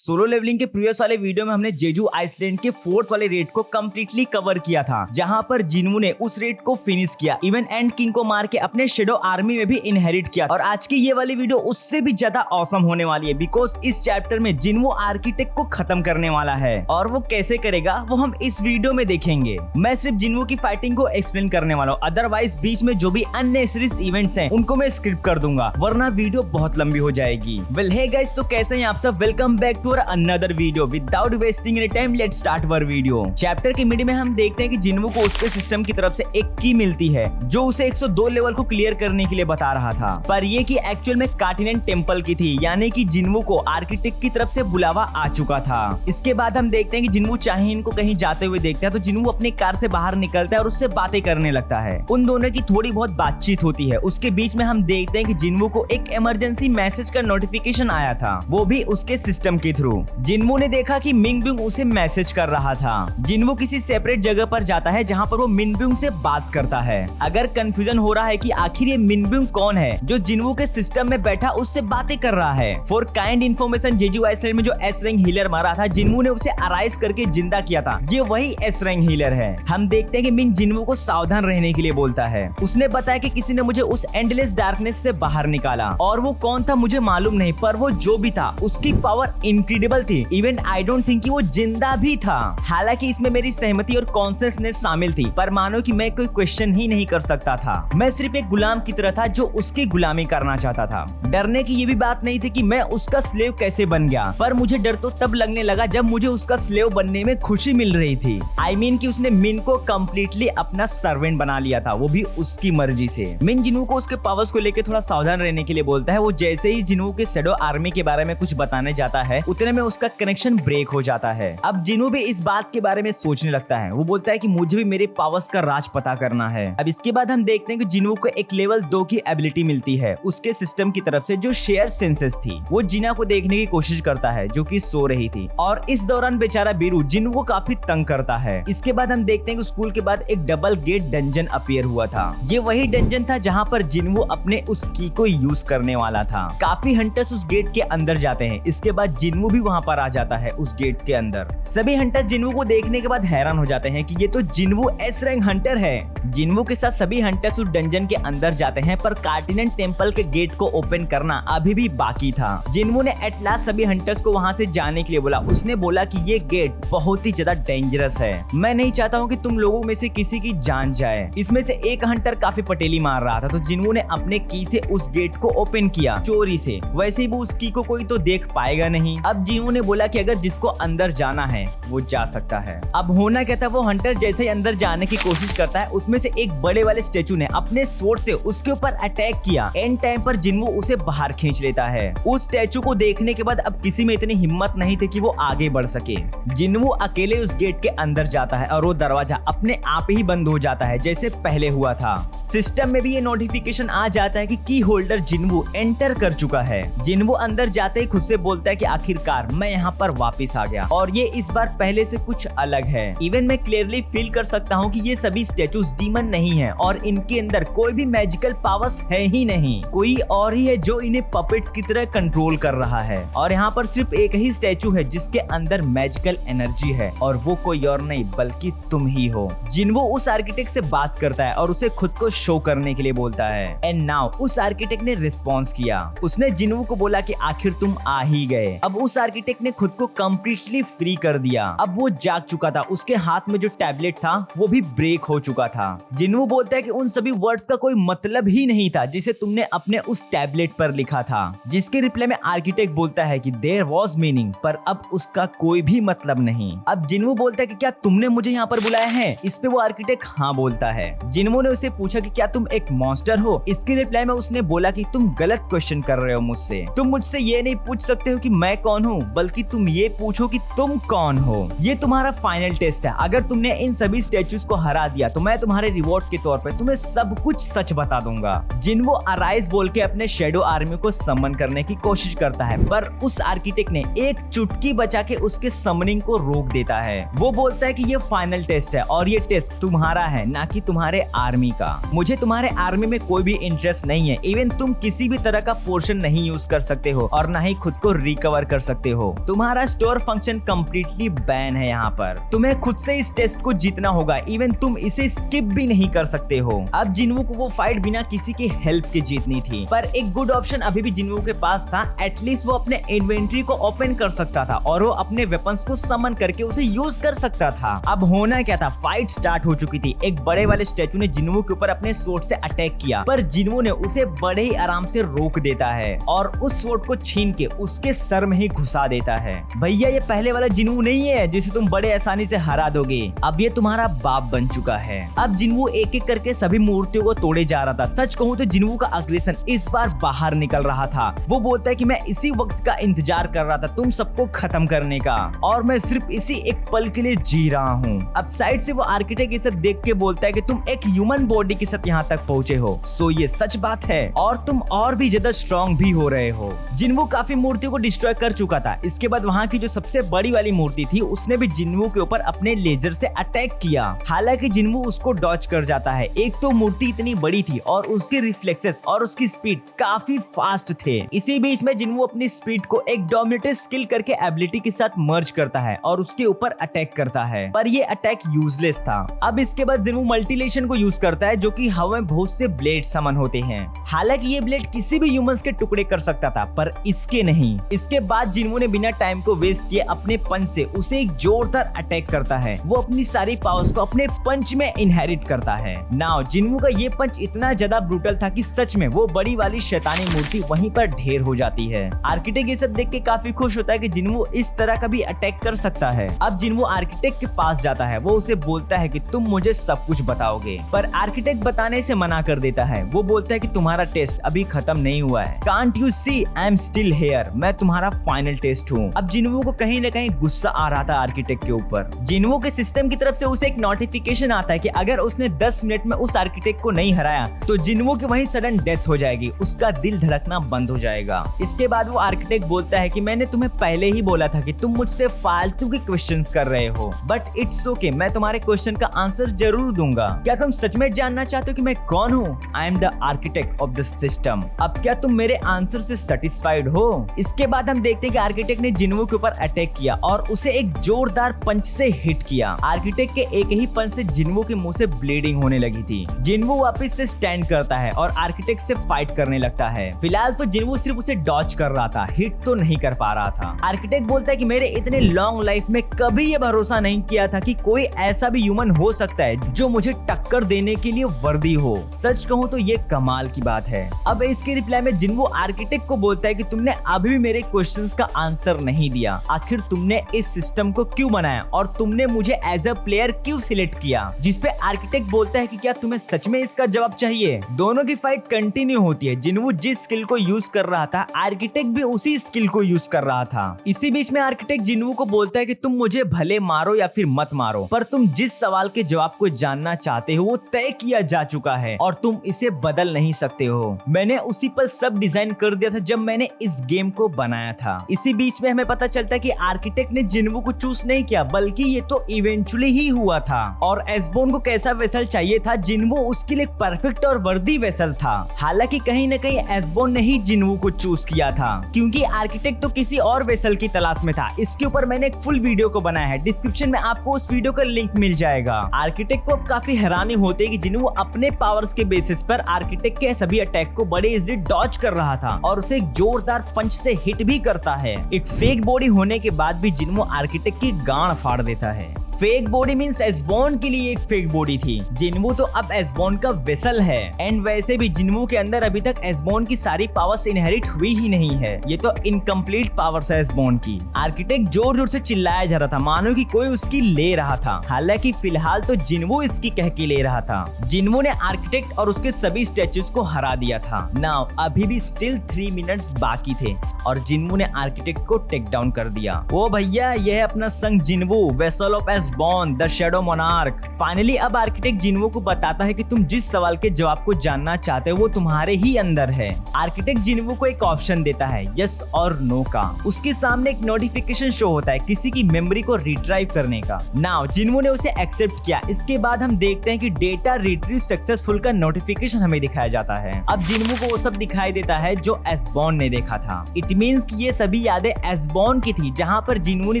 Solo levelling के previous वाले video में हमने जेजू आइसलैंड के 4th वाले रेड को कम्प्लीटली कवर किया था, जहां पर जिन्वू ने उस रेड को फिनिश किया, इवन एंड किंग को मार के अपने शेडो आर्मी में भी इनहेरिट किया। और आज की ये वाली वीडियो उससे भी ज्यादा ऑसम होने वाली है, बिकॉज इस चैप्टर में जिन्वू आर्किटेक्ट को खत्म करने वाला है, और वो कैसे करेगा वो हम इस वीडियो में देखेंगे। मैं सिर्फ जिन्वू की फाइटिंग को एक्सप्लेन करने वाला हूँ, अदरवाइज बीच में जो भी अननेसेसरी इवेंट्स हैं उनको मैं स्किप कर दूंगा, वरना वीडियो बहुत लंबी हो जाएगी। वेल हे गाइस, तो कैसे हैं आप सब? Welcome back to another video. Without wasting any time let's start our video. Chapter के मिड में हम देखते हैं कि जिन्वू को उसके सिस्टम की तरफ से एक की मिलती है जो उसे 102 लेवल को क्लियर करने के लिए बता रहा था, पर ये की एक्चुअल में कार्टिनेन टेम्पल की थी, यानी कि जिन्वू को आर्किटेक्ट की तरफ से बुलावा आ चुका था। इसके बाद हम देखते हैं कि जिन्वू चाहीन को कहीं जाते हुए देखता है, तो जिन्वू अपनी कार से बाहर निकलता है और उससे बातें करने लगता है। उन दोनों की थोड़ी बहुत बातचीत होती है। उसके बीच में हम देखते हैं कि जिन्वू को एक इमरजेंसी मैसेज का नोटिफिकेशन आया था, वो भी उसके सिस्टम के थ्रू। जिन्वू ने देखा कि मिंगबिंग उसे मैसेज कर रहा था। जिन्वू किसी सेपरेट जगह पर जाता है जहां पर वो मिंगबिंग से बात करता है। अगर कंफ्यूजन हो रहा है कि आखिर ये मिंगबिंग कौन है जो जिन्वू के सिस्टम में बैठा उससे बातें कर रहा है, for kind information Jeju Island में जो एस रैंक हीलर मारा था, जिन्वू ने उसे अराइज करके जिंदा किया था, ये वही एस रैंक हीलर है। हम देखते हैं कि मिंग जिन्वू को सावधान रहने के लिए बोलता है। उसने बताया कि किसी ने मुझे उस एंडलेस डार्कनेस से बाहर निकाला, और वो कौन था मुझे मालूम नहीं, पर वो जो भी था उसकी पावर इनक्रेडिबल थी। इवन आई डोंट थिंक कि वो जिंदा भी था। हालांकि इसमें मेरी सहमति और कॉन्शियसनेस शामिल थी, पर मानो कि मैं कोई क्वेश्चन ही नहीं कर सकता था। मैं सिर्फ एक गुलाम की तरह था जो उसकी गुलामी करना चाहता था। डरने की ये भी बात नहीं थी कि मैं उसका स्लेव कैसे बन गया, पर मुझे डर तो तब लगने लगा जब मुझे उसका स्लेव बनने में खुशी मिल रही थी। आई मीन कि उसने मिन को कम्प्लीटली अपना सर्वेंट बना लिया था, वो भी उसकी मर्जी से। मिन जिन्वू को उसके पावर्स को लेकर थोड़ा सावधान रहने के लिए बोलता है। वो जैसे ही जिन्वू के शेडो आर्मी के बारे में कुछ बताने जाता है, उतने में उसका कनेक्शन ब्रेक हो जाता है। अब जिन्वू भी इस बात के बारे में सोचने लगता है। वो बोलता है कि मुझे भी मेरे पावर्स का राज पता करना है। अब इसके बाद हम देखते हैं कि जिन्वू को एक लेवल 2 की एबिलिटी मिलती है उसके सिस्टम की तरफ से, जो शेयर सेंसेस थी। वो जिना को देखने की कोशिश करता है जो कि सो रही थी, और इस दौरान बेचारा बीरू जिन्वू को काफी तंग करता है। इसके बाद हम देखते हैं कि स्कूल के बाद एक डबल गेट डंजन अपीयर हुआ था। ये वही डंजन था जहाँ पर जिन्वू अपने उस की को यूज करने वाला था। काफी हंटर्स उस गेट के अंदर जाते हैं। इसके बाद जिन्वू भी वहाँ पर आ जाता है उस गेट के अंदर। सभी हंटर्स जिन्वू को देखने के बाद हैरान हो जाते हैं कि ये तो जिन्वू एस रैंक हंटर है। जिन्वू के साथ सभी हंटर्स उस डंजन के अंदर जाते हैं, पर कार्टिनेन टेम्पल के गेट को ओपन करना अभी भी बाकी था। जिन्वू ने एट लास्ट सभी हंटर्स को वहाँ से जाने के लिए बोला। उसने बोला कि ये गेट बहुत ही ज्यादा डेंजरस है, मैं नहीं चाहता हूँ कि तुम लोगों में से किसी की जान जाए। इसमें से एक हंटर काफी पटेली मार रहा था, तो जिन्वू ने अपने की से उस गेट को ओपन किया चोरी से। वैसे ही वो उस की को कोई तो देख पाएगा नहीं। अब जिन्वू ने बोला कि अगर जिसको अंदर जाना है वो जा सकता है। अब होना क्या था, वो हंटर जैसे ही अंदर जाने की कोशिश करता है, उसमें से एक बड़े वाले स्टेचू ने अपने स्वॉर्ड से उसके ऊपर अटैक किया। एंड टाइम पर जिन्वू उसे बाहर खींच लेता है। उस स्टेचू को देखने के बाद अब किसी में इतनी हिम्मत नहीं थी कि वो आगे बढ़ सके। जिन्वू अकेले उस गेट के अंदर जाता है और वो दरवाजा अपने आप ही बंद हो जाता है जैसे पहले हुआ था। सिस्टम में भी ये नोटिफिकेशन आ जाता है कि की होल्डर जिन्वू एंटर कर चुका है। जिन्वू अंदर जाते ही खुद से बोलता है कि आखिरकार मैं यहाँ पर वापस आ गया, और ये इस बार पहले से कुछ अलग है। इवन मैं क्लियरली फील कर सकता हूँ कि ये सभी स्टेचूज डीमन नहीं है, और इनके अंदर कोई भी मैजिकल पावर्स है ही नहीं। कोई और ही है जो इन्हें पपेट्स की तरह कंट्रोल कर रहा है। और यहाँ पर सिर्फ एक ही स्टेचू है जिसके अंदर मैजिकल एनर्जी है, और वो कोई और नहीं बल्कि तुम ही हो। जिन्वू उस आर्किटेक्ट से बात करता है और उसे खुद को शो करने के लिए बोलता है। एंड नाउ उस आर्किटेक्ट ने रिस्पॉन्स किया। उसने जिन्वू को बोला कि आखिर तुम आ ही गए। अब उस आर्किटेक्ट ने खुद को कम्प्लीटली फ्री कर दिया। अब वो जाग चुका था। उसके हाथ में जो टैबलेट था वो भी ब्रेक हो चुका था। जिन्वू बोलता है कि उन सभी वर्ड्स का कोई मतलब ही नहीं था जिसे तुमने अपने उस टैबलेट पर लिखा था। जिसके रिप्लाई में आर्किटेक्ट बोलता है कि देयर वाज मीनिंग, पर अब उसका कोई भी मतलब नहीं। अब जिन्वू बोलता है कि क्या तुमने मुझे यहाँ पर बुलाया है? इस पे वो आर्किटेक्ट हाँ बोलता है। जिन्वू ने उसे पूछा कि क्या तुम एक मॉन्स्टर हो? इसके रिप्लाई में उसने बोला कि तुम गलत क्वेश्चन कर रहे हो मुझसे। तुम मुझसे ये नहीं पूछ सकते हो कि मैं कौन हूँ, बल्कि तुम ये पूछो कि तुम कौन हो। ये तुम्हारा फाइनल टेस्ट है। अगर तुमने इन सभी स्टेचूज को हरा दिया तो मैं तुम्हारे रिवॉर्ड के तौर पर तुम्हें सब कुछ सच बता दूंगा। जिन्वू अराइज बोल के अपने शेडो आर्मी को समन करने की कोशिश करता है, पर उस आर्किटेक्ट ने एक चुटकी बचा के उसके समनिंग को रोक देता है। वो बोलता है कि ये फाइनल टेस्ट है और ये टेस्ट तुम्हारा है, ना कि तुम्हारे आर्मी का। मुझे तुम्हारे आर्मी में कोई भी इंटरेस्ट नहीं है। इवन तुम किसी भी तरह का पोर्शन नहीं यूज कर सकते हो और ना ही खुद को रिकवर कर सकते हो। तुम्हारा स्टोर फंक्शन कम्प्लीटली बैन है यहाँ पर। तुम्हें खुद से इस टेस्ट को जीतना होगा, इवन तुम इसे स्किप भी नहीं कर सकते हो। अब जिन्वू को वो फाइट बिना किसी की हेल्प के जीतनी थी, पर एक गुड ऑप्शन अभी भी जिन्वू के पास था। एटलीस्ट वो अपने इन्वेंट्री को ओपन कर सकता था और वो अपने वेपन्स को समन करके उसे यूज कर सकता था। अब होना क्या था, फाइट स्टार्ट हो चुकी थी। एक बड़े वाले स्टैचू ने जिन्वू के ऊपर अपने स्वॉर्ड से अटैक किया, पर जिन्वू ने उसे बड़े ही आराम से रोक देता है और उस स्वॉर्ड को छीन के उसके सर में ही घुसा देता है। भैया ये पहले वाला जिन्वू नहीं है जिसे तुम बड़े आसानी से हरा दोगे, अब ये तुम्हारा बाप बन चुका है। अब जिन्वू एक एक करके सभी मूर्तियों को तोड़े जा रहा था। सच कहूँ तो जिन्वू का अग्रेशन इस बार बाहर निकल रहा था। वो बोलता है कि मैं इसी वक्त का इंतजार कर रहा था तुम सबको खत्म करने का, और मैं सिर्फ इसी एक पल के लिए जी रहा हूँ। अब साइड से वो आर्किटेक्ट ये सब देख के बोलता है कि तुम एक ह्यूमन बॉडी के साथ यहाँ तक पहुँचे हो, सो ये सच बात है और तुम और भी ज्यादा स्ट्रॉन्ग भी हो रहे हो। जिन्वू काफी मूर्तियों को डिस्ट्रॉय कर चुका था। इसके बाद वहाँ की जो सबसे बड़ी वाली मूर्ति थी उसने भी जिन्वू के ऊपर अपने लेजर से अटैक किया। हालांकि जिन्वू उसको डॉज कर जाता है। एक तो मूर्ति इतनी बड़ी थी और उसके रिफ्लेक्सेस और उसकी स्पीड काफी फास्ट थे। इसी बीच में जिन्वू अपनी स्पीड को एक डोमिनेटर स्किल करके एबिलिटी के साथ मर्ज करता है और उसके ऊपर अटैक करता है, पर ये अटैक यूजलेस था। अब इसके बाद जिन्वू मल्टीलेशन को यूज करता है जो कि हवा में बहुत से ब्लेड समन होते हैं। हालांकि ये ब्लेड किसी भी ह्यूमंस के टुकड़े कर सकता था पर इसके नहीं। इसके बाद जिन्वू ने बिना टाइम को वेस्ट किए अपने पंच से उसे एक जोरदार अटैक करता है। वो अपनी सारी पावर्स को अपने पंच में इनहेरिट करता है। नाउ जिन्वू का ये पंच इतना ज्यादा ब्रूटल था कि सच में वो बड़ी वाली शैतानी मूर्ति वहीं पर ढेर हो जाती है। आर्किटेक्ट ये सब देख के काफी खुश होता है कि जिन्वू इस तरह का भी अटैक कर सकता है। अब जिन्वू आर्किटेक्ट के पास जाता है। वो उसे बोलता है कि तुम मुझे सब कुछ बताओगे, पर आर्किटेक्ट बताने से मना कर देता है। वो बोलता है कि तुम्हारा टेस्ट अभी खत्म नहीं हुआ है। Can't you see I am still here, मैं तुम्हारा फाइनल टेस्ट हूँ। अब जिन्वू को कहीं न कहीं गुस्सा आ रहा था आर्किटेक्ट के ऊपर। जिन्वू के सिस्टम की तरफ से उसे एक नोटिफिकेशन आता है कि अगर उसने 10 मिनट में उस आर्किटेक्ट को नहीं हराया तो जिन्वू की वहीं सडन डेथ हो जाएगी, उसका दिल धड़कना बंद हो जाएगा। इसके बाद वो आर्किटेक्ट बोलता है कि मैंने तुम्हें पहले ही बोला था कि तुम मुझसे फालतू के क्वेश्चंस कर रहे हो, बट इट्स ओके, मैं तुम्हारे क्वेश्चन का आंसर जरूर दूंगा। क्या तुम सच में जानना चाहते हो कि मैं कौन हूँ? I am the architect of the system. अब क्या तुम मेरे आंसर से सेटिस्फाइड हो? इसके बाद हम देखते हैं कि आर्किटेक्ट ने जिन्वू के ऊपर अटैक किया और उसे एक जोरदार पंच से हिट किया। आर्किटेक्ट के एक ही पंच से जिन्वू के मुंह से ब्लीडिंग होने लगी थी। जिन्वू वापस से स्टैंड करता है और आर्किटेक्ट से फाइट करने लगता है। फिलहाल तो जिन्वू सिर्फ उसे डॉज कर रहा था, हिट तो नहीं कर पा रहा था। आर्किटेक्ट बोलता है कि मेरे इतने लॉन्ग लाइफ में कभी ये भरोसा नहीं किया था कि कोई ऐसा भी ह्यूमन हो सकता है जो मुझे टक्कर देने के लिए वर्दी हो। सच कहूँ तो ये कमाल की बात है। अब इसके रिप्लाई में जिन्वू आर्किटेक्ट को बोलता है कि तुमने अभी भी मेरे क्वेश्चंस का आंसर नहीं दिया। आखिर तुमने इस सिस्टम को क्यों बनाया और तुमने मुझे एज अ प्लेयर क्यों सिलेक्ट किया? जिस पे आर्किटेक्ट बोलता है कि क्या तुम्हें सच में इसका जवाब चाहिए? दोनों की फाइट कंटिन्यू होती है। जिन्वू जिस स्किल को यूज कर रहा था आर्किटेक्ट भी उसी स्किल को यूज कर रहा था। इसी बीच में आर्किटेक्ट जिन्वू को बोलता है कि तुम मुझे भले मारो या फिर मत मारो, पर तुम जिस सवाल के जवाब को जानना चाहते हो वो तय किया जा चुका है और तुम इसे बदल नहीं सकते हो। मैंने उसी पल सब डिजाइन कर दिया था जब मैंने इस गेम को बनाया था। इसी बीच में हमें पता चलता है कि आर्किटेक्ट ने जिन्वू को चूज नहीं किया, बल्कि ये तो इवेंचुअली ही हुआ था। और एसबोर्न को कैसा वेसल चाहिए था, जिन्वू उसके लिए परफेक्ट और वर्दी वेसल था। हालांकि कहीं न कहीं एसबोर्न ने ही जिन्वू को चूज किया था, क्योंकि आर्किटेक्ट तो किसी और वेसल की तलाश में था। इसके ऊपर मैंने एक फुल वीडियो को बनाया है, डिस्क्रिप्शन में आपको उस वीडियो का लिंक मिल जाएगा। आर्किटेक्ट को काफी हैरानी होती है कि जिन्वू अपने पावर्स के बेसिस पर आर्किटेक्ट के सभी अटैक को बड़े इजीली डॉज कर रहा था और उसे एक जोरदार पंच से हिट भी करता है। एक फेक बॉडी होने के बाद भी जिन्वू आर्किटेक्ट की गांड फाड़ देता है। फेक बॉडी मींस एसबोर्न के लिए एक फेक बॉडी थी। जिन्वू तो अब एसबोर्न का वेसल है। एंड वैसे भी जिन्वू के अंदर अभी तक एसबोर्न की सारी पावर्स इनहेरिट हुई ही नहीं है। ये तो इनकम्प्लीट पावर्स है एसबोर्न की। आर्किटेक्ट जोर जोर से चिल्लाया जा रहा था, मानो कि कोई उसकी ले रहा था। हालांकि फिलहाल तो जिन्वू इसकी कह के ले रहा था। जिन्वू ने आर्किटेक्ट और उसके सभी स्टैचूज को हरा दिया था। नाउ अभी भी स्टिल 3 मिनट्स बाकी थे और जिन्वू ने आर्किटेक्ट को टेक डाउन कर दिया। ओ भैया, यह है अपना Sung Jinwoo, vessel of Ashborn the shadow monarch. Finally अब आर्किटेक्ट जिन्वो को बताता है कि तुम जिस सवाल के जवाब को जानना चाहते हो वो तुम्हारे ही अंदर है। आर्किटेक्ट जिन्वो को एक ऑप्शन देता है यस और नो का। उसके सामने एक नोटिफिकेशन शो होता है किसी की मेमोरी को रिट्राइव करने का। नाउ जिन्वो ने उसे एक्सेप्ट किया। इसके बाद हम देखते हैं कि डेटा रिट्रीव सक्सेसफुल का नोटिफिकेशन हमें दिखाया जाता है। अब जिन्वो को वो सब दिखाई देता है जो एसबॉर्न ने देखा था। इट मींस कि ये सभी यादें एसबॉर्न की थी, जहां पर जिन्वो ने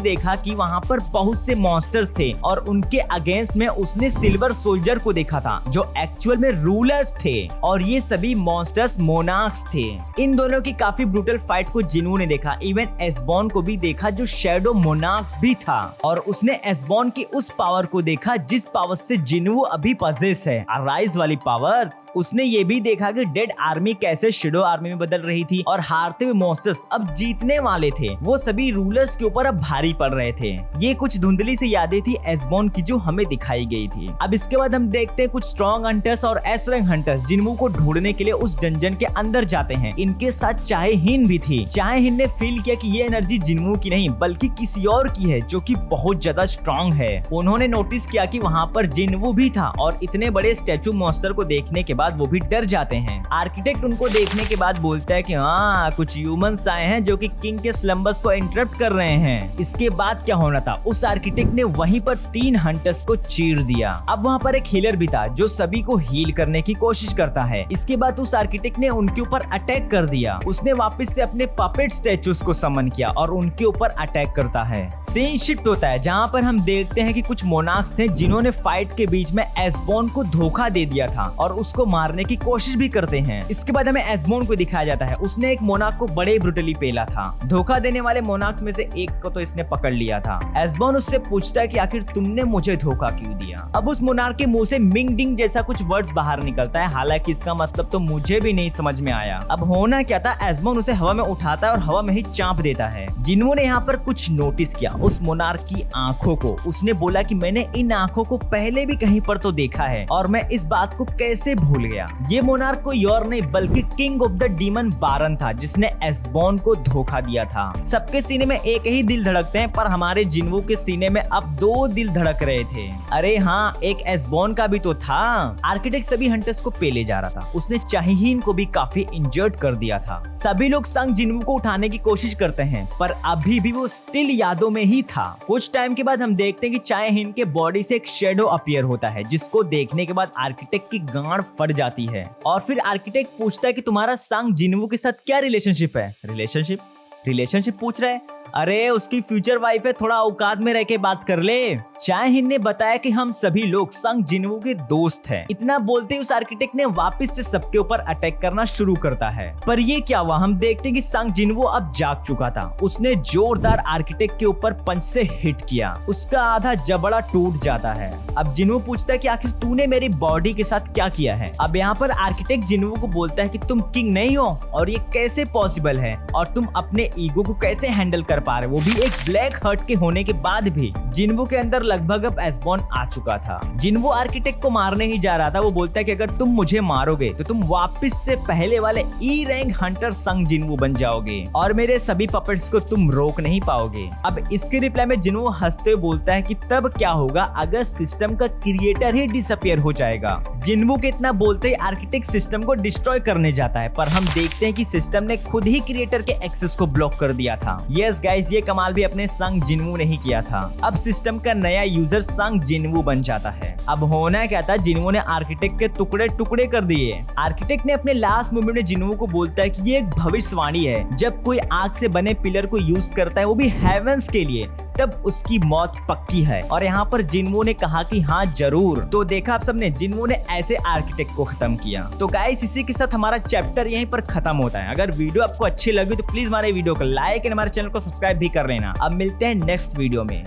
देखा कि वहां पर बहुत से मॉन्स्टर्स थे और उनके अगेंस्ट में उसने सिल्वर सोल्जर को देखा था जो एक्चुअल में रूलर्स थे और ये सभी मॉन्स्टर्स मोनार्क्स थे। इन दोनों की काफी ब्रूटल फाइट को जिन्वो ने देखा। इवन एसबॉर्न को भी देखा जो शैडो मोनार्क्स भी था और उसने एसबॉर्न की उस पावर को देखा जिस पावर से जिन्वो अभी पजेस है, अराइज वाली पावर्स। उसने ये भी देखा कि डेड आर्मी कैसे शैडो आर्मी में बदल रही थी और हारते हुए मॉन्स्टर्स अब जीतने वाले थे। वो सभी रूलर्स के ऊपर अब भारी पड़ रहे थे। ये कुछ धुंधली सी यादें थी एसबॉर्न की जो हमें दिखाई गई थी। अब इसके बाद हम देखते हैं कुछ स्ट्रॉन्ग हंटर्स और एस रैंक हंटर्स जिन्वो को ढूंढने के लिए उस डंजन के अंदर जाते हैं। इनके साथ चाहेहिन भी थी। चाहेहिन ने फील किया कि ये एनर्जी जिन्वो की नहीं बल्कि किसी और की है जो कि बहुत ज्यादा स्ट्रॉन्ग है। उन्होंने नोटिस किया कि वहाँ पर जिन्वो भी था और इतने बड़े स्टैचू मॉन्स्टर को देखने के बाद वो भी डर जाते हैं। आर्किटेक्ट उनको देखने के बाद बोलता है कि हाँ कुछ ह्यूमंस आए हैं जो कि किंग के स्लम्बर्स को इंटरप्ट कर रहे हैं। इसके बाद क्या होना था, उस आर्किटेक्ट ने वहीं पर 3 हंटर्स को चीर दिया। अब वहाँ पर एक हीलर भी था जो सभी को हील करने की कोशिश करता है। इसके बाद उस आर्किटेक्ट ने उनके ऊपर अटैक कर दिया। उसने वापस से अपने पपेट स्टैचूज को समन किया और उनके ऊपर अटैक करता है। सीन शिफ्ट होता है जहाँ पर हम देखते हैं कि कुछ मोनार्क्स थे जिन्होंने फाइट के बीच में एसबॉर्न को धोखा दे दिया था और उसको मारने की कोशिश भी करते हैं। इसके बाद हमें एसबॉर्न को दिखाया जाता है। उसने एक मोनार्क को बड़े ब्रूटली पेला था। धोखा देने वाले मोनार्क्स में से एक को तो इसने पकड़ लिया था। एसबॉर्न उससे पूछता है कि आखिर तुमने मुझे धोखा क्यों दिया। अब उस मोनार्क के मुंह से मिंग डिंग जैसा कुछ वर्ड्स बाहर निकलता है, हालांकि इसका मतलब तो मुझे भी नहीं समझ में आया। अब होना क्या था, एसबॉर्न उसे हवा में उठाता है और हवा में ही चाप देता है। जिन्वो ने यहाँ पर कुछ नोटिस किया उस मोनार्क की आंखों को। उसने बोला कि मैंने इन आंखों को पहले भी कहीं पर तो देखा है और मैं इस बात को कैसे भूल गया। ये मोनार्क कोई और नहीं बल्कि किंग ऑफ द डीमन बारन था जिसने एसबॉर्न को धोखा दिया था। सबके सीने में एक ही दिल धड़कते हैं पर हमारे जिन्वो के सीने में अब 2 दिल धड़क रहे थे। अरे हाँ, एक एसबॉर्न का भी तो था। आर्किटेक्ट सभी हंटर्स को पेले जा रहा था। उसने चाहेहिन को भी काफी इंजर्ड कर दिया था। सभी लोग संग जिन्वो को उठाने की कोशिश करते हैं पर अभी भी वो स्टिल यादों में ही था। कुछ टाइम के बाद हम देखते हैं कि चाहेहिन के बॉडी से एक शेडो अपीयर होता है जिसको देखने के बाद आर्किटेक्ट की गांड फट जाती है और फिर आर्किटेक्ट पूछता है कि तुम्हारा संग जिन्वो के साथ क्या रिलेशनशिप है। रिलेशनशिप पूछ रहा है। अरे उसकी फ्यूचर वाइफ है, थोड़ा औकात में रह के बात कर ले। चाहेहिन ने बताया कि हम सभी लोग संग जिन्वो के दोस्त हैं। इतना बोलते ही उस आर्किटेक्ट ने वापस से सबके ऊपर अटैक करना शुरू करता है। पर ये क्या हुआ, हम देखते हैं कि संग जिन्वो अब जाग चुका था। उसने जोरदार आर्किटेक्ट के ऊपर पंच से हिट किया। उसका आधा जबड़ा टूट जाता है। अब जिन्वो पूछता है कि आखिर तूने मेरी बॉडी के साथ क्या किया है। अब यहाँ पर आर्किटेक्ट जिन्वो को बोलता है कि तुम किंग नहीं हो और ये कैसे पॉसिबल है और तुम अपने ईगो को कैसे हैंडल कर पा रहे, वो भी एक ब्लैक हर्ट के होने के बाद भी। जिन्वो के अंदर लगभग अब एसबॉर्न आ चुका था। जिन्वो आर्किटेक्ट को मारने ही जा रहा था। वो बोलता है कि अगर तुम मुझे मारोगे तो तुम वापस से पहले वाले ई रैंक हंटर संग जिन्वो बन जाओगे और मेरे सभी पपेट्स को तुम रोक नहीं पाओगे। अब इसके रिप्लाई में जिन्वो हंसते हुए बोलता है कि तब क्या होगा अगर सिस्टम का क्रिएटर ही डिसअपियर हो जाएगा। जिन्वो के इतना बोलते ही आर्किटेक्ट सिस्टम को डिस्ट्रॉय करने जाता है पर हम देखते हैं कि सिस्टम ने खुद ही क्रिएटर के एक्सेस को ब्लॉक कर दिया था। यस गाइस, ये कमाल भी अपने संग जिन्वो ने ही किया था। अब सिस्टम का नया यूजर संग जिन्वो बन जाता है। अब होना क्या था, जिन्वो ने आर्किटेक्ट के टुकड़े टुकड़े कर दिए। आर्किटेक्ट ने अपने लास्ट मोमेंट में जिन्वो को बोलता है कि ये एक भविष्यवाणी है। जब कोई आग से बने पिलर को यूज करता है वो भी हेवेंस के लिए, तब उसकी मौत पक्की है। और यहाँ पर जिन्वो ने कहा कि हाँ जरूर। तो देखा आप सबने, जिन्वो ने ऐसे आर्किटेक्ट को खत्म किया। तो गाइस, इसी के साथ हमारा चैप्टर यहीं पर खत्म होता है। अगर वीडियो आपको अच्छी लगी तो प्लीज हमारे वीडियो को लाइक और हमारे चैनल को सब्सक्राइब भी कर लेना। अब मिलते हैं नेक्स्ट वीडियो में।